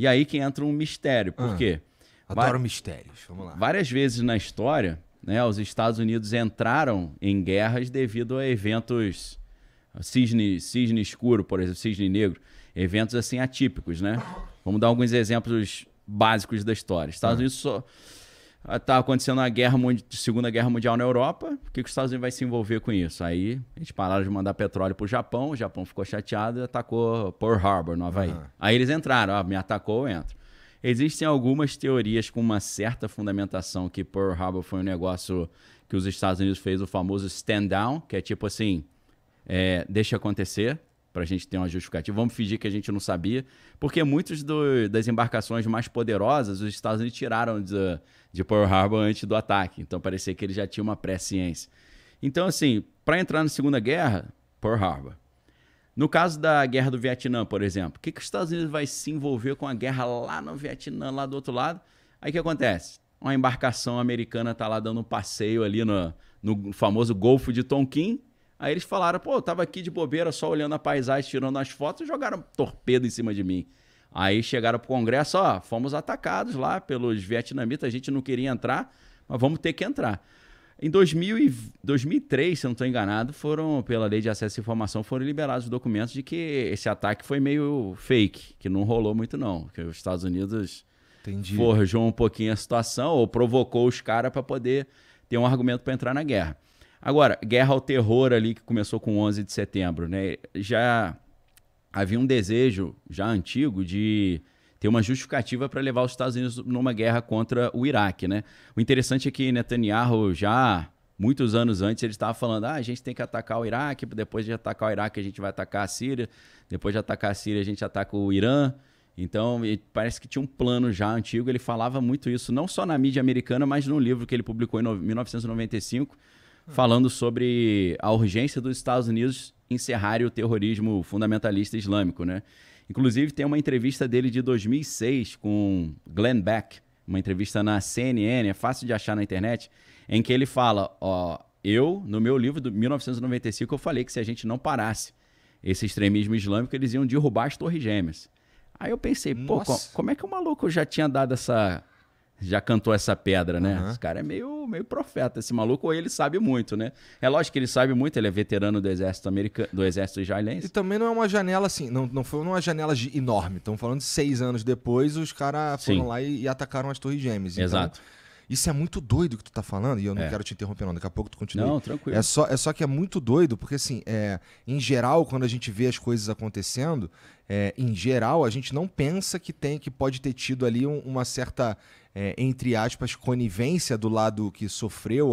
E aí que entra um mistério. Por quê? Adoro mistérios. Vamos lá. Várias vezes na história, né, os Estados Unidos entraram em guerras devido a eventos, cisne escuro, por exemplo, cisne negro, eventos assim atípicos, né? Vamos dar alguns exemplos básicos da história. Estados Unidos só tá acontecendo a Segunda Guerra Mundial na Europa. Por que os Estados Unidos vai se envolver com isso? Aí eles pararam de mandar petróleo pro Japão, o Japão ficou chateado e atacou Pearl Harbor, no Havaí. Aí eles entraram, me atacou, eu entro. Existem algumas teorias com uma certa fundamentação que Pearl Harbor foi um negócio que os Estados Unidos fez, o famoso stand down, que é tipo assim, deixa acontecer, pra gente ter uma justificativa. Vamos fingir que a gente não sabia, porque muitas das embarcações mais poderosas, os Estados Unidos tiraram de Pearl Harbor antes do ataque. Então parecia que ele já tinha uma pré-ciência. Então, assim, para entrar na Segunda Guerra, Pearl Harbor. No caso da Guerra do Vietnã, por exemplo, o que os Estados Unidos vai se envolver com a guerra lá no Vietnã, lá do outro lado? Aí o que acontece? Uma embarcação americana tá lá dando um passeio ali no famoso Golfo de Tonkin. Aí eles falaram, pô, eu tava aqui de bobeira, só olhando a paisagem, tirando as fotos, e jogaram torpedo em cima de mim. Aí chegaram pro Congresso, fomos atacados lá pelos vietnamitas, a gente não queria entrar, mas vamos ter que entrar. Em 2003, se eu não estou enganado, pela Lei de Acesso à Informação, foram liberados os documentos de que esse ataque foi meio fake, que não rolou muito não, que os Estados Unidos forjou um pouquinho a situação ou provocou os caras para poder ter um argumento para entrar na guerra. Agora, guerra ao terror ali, que começou com 11 de setembro, né? Já havia um desejo já antigo de ter uma justificativa para levar os Estados Unidos numa guerra contra o Iraque, né? O interessante é que Netanyahu, já muitos anos antes, ele estava falando, a gente tem que atacar o Iraque, depois de atacar o Iraque a gente vai atacar a Síria, depois de atacar a Síria a gente ataca o Irã. Então, parece que tinha um plano já antigo, ele falava muito isso, não só na mídia americana, mas num livro que ele publicou em 1995, falando sobre a urgência dos Estados Unidos encerrarem o terrorismo fundamentalista islâmico, né? Inclusive, tem uma entrevista dele de 2006 com Glenn Beck, uma entrevista na CNN, é fácil de achar na internet, em que ele fala, no meu livro de 1995, eu falei que se a gente não parasse esse extremismo islâmico, eles iam derrubar as Torres Gêmeas. Aí eu pensei, como é que o maluco já tinha dado já cantou essa pedra, né? Esse cara é meio profeta, esse maluco, ou ele sabe muito, né? É lógico que ele sabe muito, ele é veterano do exército americano, do exército israelense. E também não é uma janela assim, não foi uma janela enorme. Estamos falando de 6 anos depois, os caras foram lá e atacaram as Torres Gêmeas. Então, exato. Isso é muito doido que tu tá falando, e eu não quero te interromper não, daqui a pouco tu continua. Não, tranquilo. É só que é muito doido, porque assim, em geral, quando a gente vê as coisas acontecendo, em geral, a gente não pensa que pode ter tido ali uma certa, entre aspas, conivência do lado que sofreu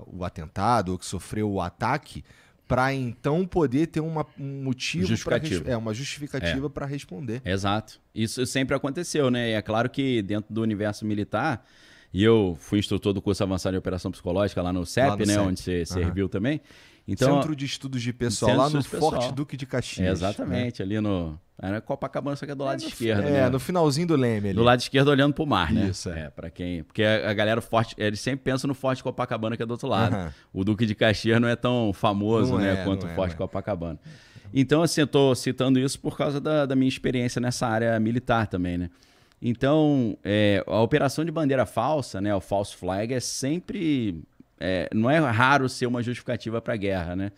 o atentado, ou que sofreu o ataque, para então poder ter um motivo, uma justificativa para responder. Exato. Isso sempre aconteceu, né? E é claro que dentro do universo militar, e eu fui instrutor do curso avançado de operação psicológica lá no CEP, né? CEP. Onde você serviu também. Então, Centro de Estudos de Pessoal, lá no Forte Duque de Caxias. Exatamente, ali era Copacabana, só que é do lado esquerdo. Né? No finalzinho do Leme ali. Do lado esquerdo olhando pro mar, né? Isso, para quem... Porque a galera forte, eles sempre pensam no Forte Copacabana, que é do outro lado. O Duque de Caxias não é tão famoso, quanto o Forte Copacabana. Então, assim, eu tô citando isso por causa da minha experiência nessa área militar também, né? Então, a operação de bandeira falsa, né? O false flag é sempre... não é raro ser uma justificativa para a guerra, né?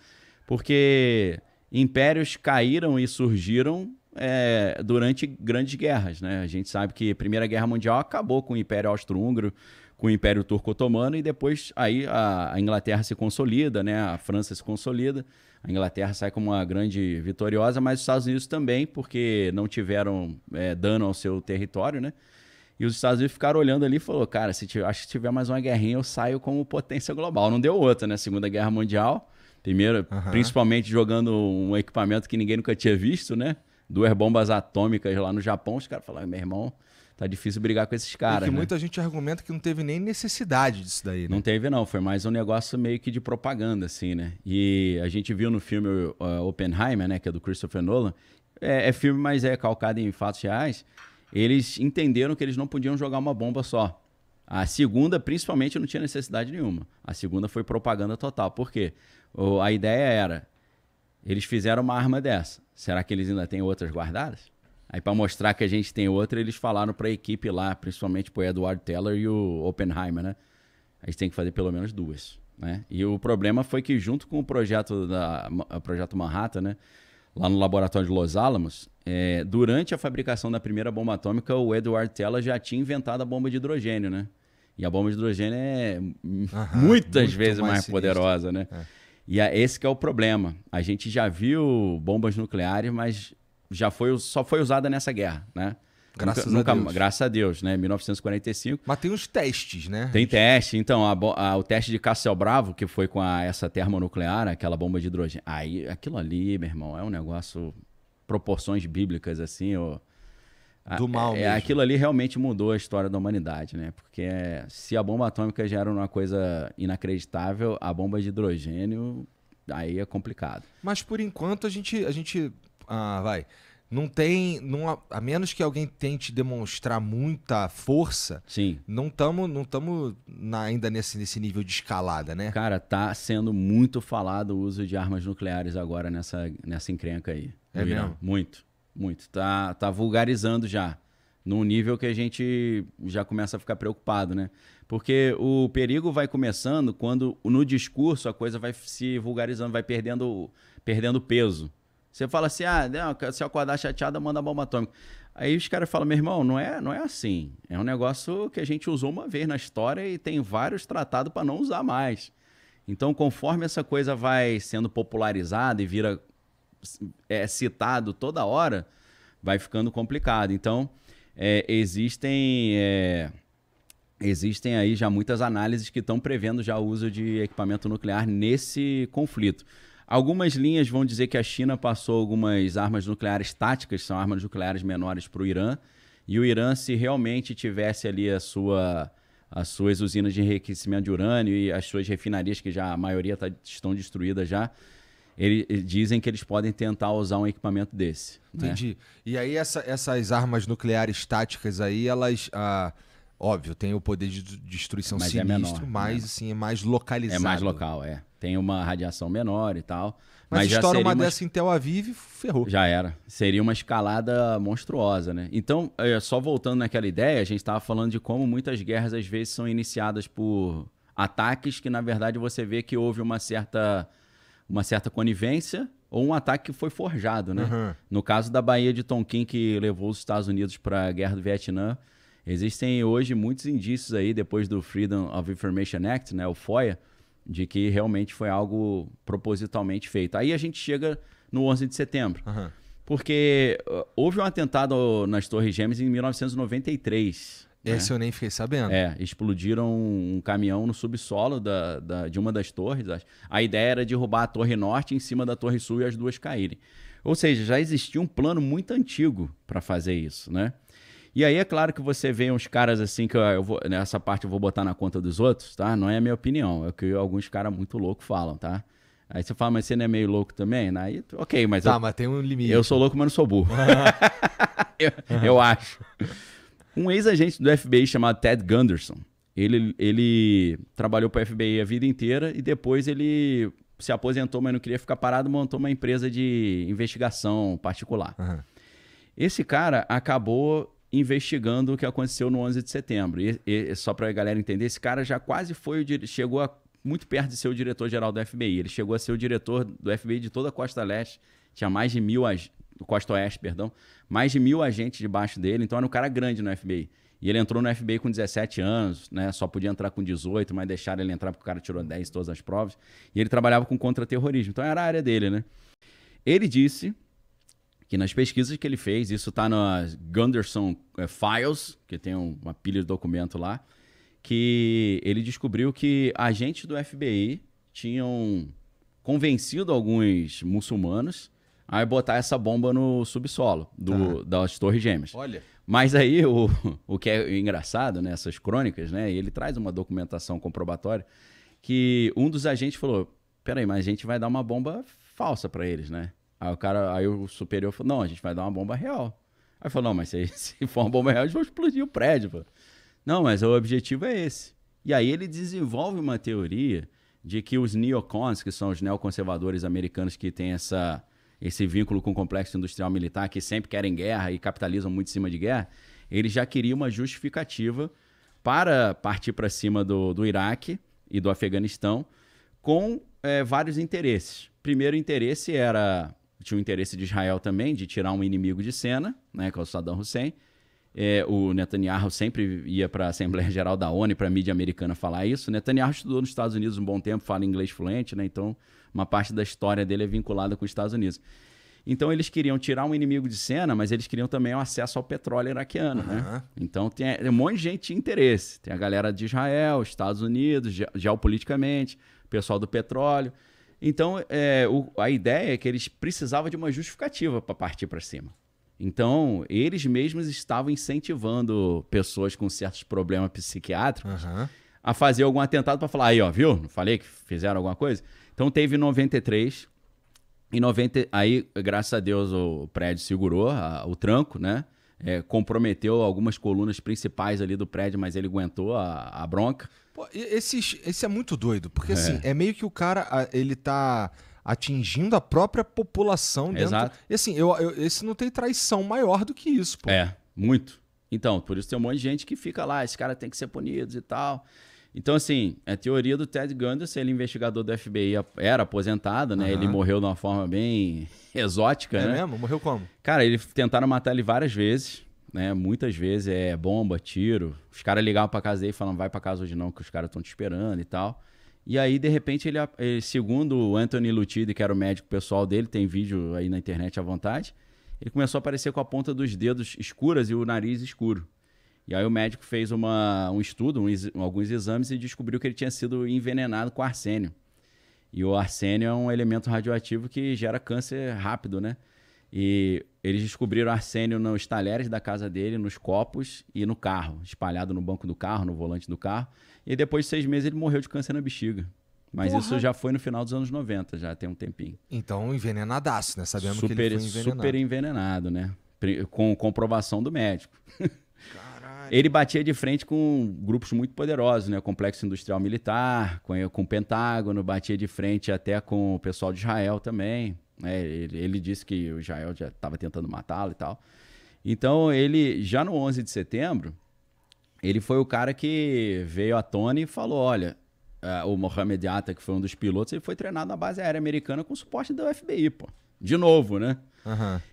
Porque impérios caíram e surgiram durante grandes guerras, né? A gente sabe que a Primeira Guerra Mundial acabou com o Império Austro-Húngaro, com o Império Turco-Otomano, e depois aí a Inglaterra se consolida, né? A França se consolida, a Inglaterra sai como uma grande vitoriosa, mas os Estados Unidos também, porque não tiveram dano ao seu território, né? E os Estados Unidos ficaram olhando ali e falaram, cara, acho que tiver mais uma guerrinha, eu saio como potência global. Não deu outra, né? Segunda Guerra Mundial, principalmente jogando um equipamento que ninguém nunca tinha visto, né? 2 bombas atômicas lá no Japão. Os caras falaram, meu irmão, tá difícil brigar com esses caras, né? Muita gente argumenta que não teve nem necessidade disso daí, né? Não teve, não. Foi mais um negócio meio que de propaganda, assim, né? E a gente viu no filme Oppenheimer, né? Que é do Christopher Nolan. É filme, mas é calcado em fatos reais. Eles entenderam que eles não podiam jogar uma bomba só. A segunda, principalmente, não tinha necessidade nenhuma. A segunda foi propaganda total. Por quê? A ideia era, eles fizeram uma arma dessa. Será que eles ainda têm outras guardadas? Aí para mostrar que a gente tem outra, eles falaram para a equipe lá, principalmente pro Edward Teller e o Oppenheimer, né? A gente tem que fazer pelo menos 2, né? E o problema foi que junto com o projeto projeto Manhattan, né? Lá no laboratório de Los Alamos, durante a fabricação da primeira bomba atômica, o Edward Teller já tinha inventado a bomba de hidrogênio, né? E a bomba de hidrogênio é muitas vezes mais poderosa, né? E esse que é o problema. A gente já viu bombas nucleares, mas só foi usada nessa guerra, né? Graças a Deus. Graças a Deus, né? 1945. Mas tem uns testes, né? Tem teste. Então, o teste de Castelo Bravo, que foi com essa termonuclear, aquela bomba de hidrogênio. Aí, aquilo ali, meu irmão, é um negócio... Proporções bíblicas, assim, do mal mesmo. Aquilo ali realmente mudou a história da humanidade, né? Porque se a bomba atômica já era uma coisa inacreditável, a bomba de hidrogênio, aí é complicado. Mas, por enquanto, a gente não tem, a menos que alguém tente demonstrar muita força, sim, não estamos ainda nesse nível de escalada, né? Cara, tá sendo muito falado o uso de armas nucleares agora nessa encrenca aí. É mesmo? Muito. Tá vulgarizando já, num nível que a gente já começa a ficar preocupado, né? Porque o perigo vai começando quando no discurso a coisa vai se vulgarizando, vai perdendo peso. Você fala assim, se eu acordar chateado, manda bomba atômica. Aí os caras falam, meu irmão, não é assim. É um negócio que a gente usou uma vez na história e tem vários tratados para não usar mais. Então, conforme essa coisa vai sendo popularizada e vira citado toda hora, vai ficando complicado. Então, existem aí já muitas análises que estão prevendo já o uso de equipamento nuclear nesse conflito. Algumas linhas vão dizer que a China passou algumas armas nucleares táticas, são armas nucleares menores para o Irã, e o Irã, se realmente tivesse ali as suas usinas de enriquecimento de urânio e as suas refinarias, que já a maioria estão destruídas já, eles dizem que eles podem tentar usar um equipamento desse. Entendi. Né? E aí essas armas nucleares táticas aí, elas... óbvio, tem o poder de destruição mas sinistro, menor, mas assim, é mais localizado. É mais local, Tem uma radiação menor e tal. Mas estoura uma dessa em Tel Aviv, ferrou. Já era. Seria uma escalada monstruosa, né? Então, só voltando naquela ideia, a gente estava falando de como muitas guerras às vezes são iniciadas por ataques que, na verdade, você vê que houve uma certa conivência ou um ataque que foi forjado, né? Uhum. No caso da Baía de Tonkin, que levou os Estados Unidos para a Guerra do Vietnã, existem hoje muitos indícios aí, depois do Freedom of Information Act, né, o FOIA, de que realmente foi algo propositalmente feito. Aí a gente chega no 11 de setembro. Uhum. Porque houve um atentado nas Torres Gêmeas em 1993. Esse eu nem fiquei sabendo. Explodiram um caminhão no subsolo de uma das torres. A ideia era derrubar a Torre Norte em cima da Torre Sul e as duas caírem. Ou seja, já existia um plano muito antigo para fazer isso, né? E aí é claro que você vê uns caras assim, que nessa parte eu vou botar na conta dos outros, tá? Não é a minha opinião, é o que alguns caras muito loucos falam, tá? Aí você fala, mas você não é meio louco também? Aí, ok, mas... Tá, mas tem um limite. Eu sou louco, mas não sou burro. eu acho. Um ex-agente do FBI chamado Ted Gunderson, ele trabalhou para o FBI a vida inteira e depois ele se aposentou, mas não queria ficar parado, montou uma empresa de investigação particular. Uhum. Esse cara acabou investigando o que aconteceu no 11 de setembro. E só para a galera entender, esse cara já quase chegou muito perto de ser o diretor-geral do FBI. Ele chegou a ser o diretor do FBI de toda a Costa Leste. Tinha mais de 1.000... Costa Oeste, perdão. Mais de 1.000 agentes debaixo dele. Então era um cara grande no FBI. E ele entrou no FBI com 17 anos, né? Só podia entrar com 18, mas deixaram ele entrar porque o cara tirou 10 todas as provas. E ele trabalhava com contra-terrorismo. Então era a área dele, né? Ele disse que nas pesquisas que ele fez, isso está nas Gunderson Files, que tem uma pilha de documento lá, que ele descobriu que agentes do FBI tinham convencido alguns muçulmanos a botar essa bomba no subsolo das Torres Gêmeas. Olha. Mas aí, o que é engraçado nessas crônicas, né, e ele traz uma documentação comprobatória, que um dos agentes falou, peraí, mas a gente vai dar uma bomba falsa para eles, né? Aí o superior falou, não, a gente vai dar uma bomba real. Aí falou, não, mas se for uma bomba real, eles vão explodir o prédio. Pô. Não, mas o objetivo é esse. E aí ele desenvolve uma teoria de que os neocons, que são os neoconservadores americanos que têm esse vínculo com o complexo industrial militar, que sempre querem guerra e capitalizam muito em cima de guerra, eles já queriam uma justificativa para partir para cima do Iraque e do Afeganistão com vários interesses. Primeiro interesse tinha o interesse de Israel também, de tirar um inimigo de cena, né, que é o Saddam Hussein. O Netanyahu sempre ia para a Assembleia Geral da ONU, para a mídia americana falar isso. Netanyahu estudou nos Estados Unidos um bom tempo, fala inglês fluente, né? Então uma parte da história dele é vinculada com os Estados Unidos. Então eles queriam tirar um inimigo de cena, mas eles queriam também o acesso ao petróleo iraquiano, né? Então tem um monte de gente de interesse. Tem a galera de Israel, Estados Unidos, geopoliticamente, o pessoal do petróleo. Então a ideia é que eles precisavam de uma justificativa para partir para cima. Então, eles mesmos estavam incentivando pessoas com certos problemas psiquiátricos a fazer algum atentado para falar, aí, ó, viu? Não falei que fizeram alguma coisa? Então, teve em 93, aí, graças a Deus, o prédio segurou o tranco, né? Comprometeu algumas colunas principais ali do prédio, mas ele aguentou a bronca. Pô, esse é muito doido, porque assim, é meio que o cara, ele tá atingindo a própria população dentro. Exato. E assim, esse não tem traição maior do que isso, pô. Muito. Então, por isso tem um monte de gente que fica lá, esse cara tem que ser punido e tal. Então, assim, a teoria do Ted Gunderson, ele é investigador do FBI, era aposentado, né? Ele morreu de uma forma bem exótica, né? É mesmo? Morreu como? Cara, eles tentaram matar ele várias vezes, né? Muitas vezes, bomba, tiro. Os caras ligavam pra casa dele e falavam, vai pra casa hoje não, que os caras estão te esperando e tal. E aí, de repente, ele, segundo o Anthony Lutidi, que era o médico pessoal dele, tem vídeo aí na internet à vontade, ele começou a aparecer com a ponta dos dedos escuras e o nariz escuro. E aí o médico fez um estudo, alguns exames e descobriu que ele tinha sido envenenado com arsênio. E o arsênio é um elemento radioativo que gera câncer rápido, né? E eles descobriram arsênio nos talheres da casa dele, nos copos e no carro, espalhado no banco do carro, no volante do carro. E depois de 6 meses ele morreu de câncer na bexiga. Mas isso já foi no final dos anos 90, já tem um tempinho. Então, envenenadaço, né? Sabemos que ele foi envenenado. Super envenenado, né? Com comprovação do médico. Caralho. Ele batia de frente com grupos muito poderosos, né? Complexo Industrial Militar, com o Pentágono, batia de frente até com o pessoal de Israel também. Ele disse que o Israel já estava tentando matá-lo e tal. Então, ele, já no 11 de setembro, ele foi o cara que veio à tona e falou, olha, o Mohamed Atta, que foi um dos pilotos, ele foi treinado na base aérea americana com suporte da FBI, pô. De novo, né?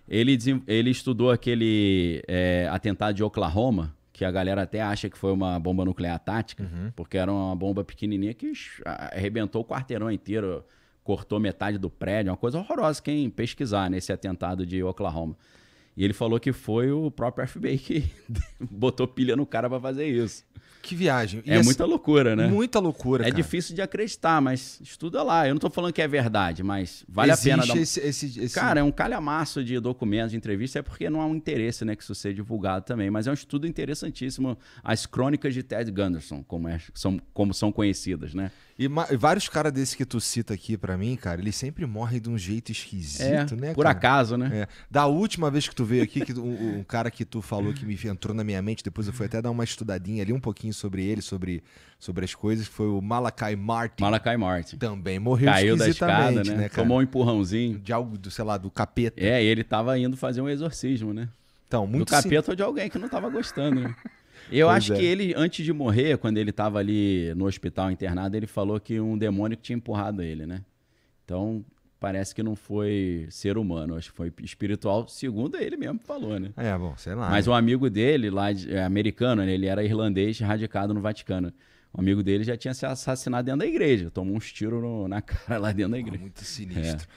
Ele estudou aquele atentado de Oklahoma, que a galera até acha que foi uma bomba nuclear tática, porque era uma bomba pequenininha que arrebentou o quarteirão inteiro, cortou metade do prédio, uma coisa horrorosa quem pesquisar nesse atentado de Oklahoma. E ele falou que foi o próprio FBI que botou pilha no cara para fazer isso. Que viagem. Muita loucura, né? Muita loucura, cara. É difícil de acreditar, mas estuda lá. Eu não tô falando que é verdade, mas vale a pena dar Cara, é um calhamaço de documentos, de entrevista, é porque não há um interesse, né, que isso seja divulgado também. Mas é um estudo interessantíssimo. As crônicas de Ted Gunderson, como são conhecidas, né? E vários caras desses que tu cita aqui pra mim, cara, eles sempre morrem de um jeito esquisito, né, por cara? acaso, né? Da última vez que tu veio aqui, que um cara que tu falou que me entrou na minha mente, depois eu fui até dar uma estudadinha ali um pouquinho sobre ele, sobre as coisas, foi o Malachi Martin. Malachi Martin. Também morreu Caiu da escada, né? cara? Tomou um empurrãozinho. De algo, sei lá, do capeta. E ele tava indo fazer um exorcismo, né? Então, muito do capeta ou de alguém que não tava gostando, né? Eu acho que ele, antes de morrer, quando ele estava ali no hospital internado, ele falou que um demônio tinha empurrado ele, né? Então, parece que não foi ser humano, acho que foi espiritual, segundo ele mesmo falou, né? Bom, sei lá. Mas um amigo dele, lá americano, né? Ele era irlandês, radicado no Vaticano. Um amigo dele já tinha se assassinado dentro da igreja, tomou uns tiros na cara lá dentro da igreja. Muito sinistro.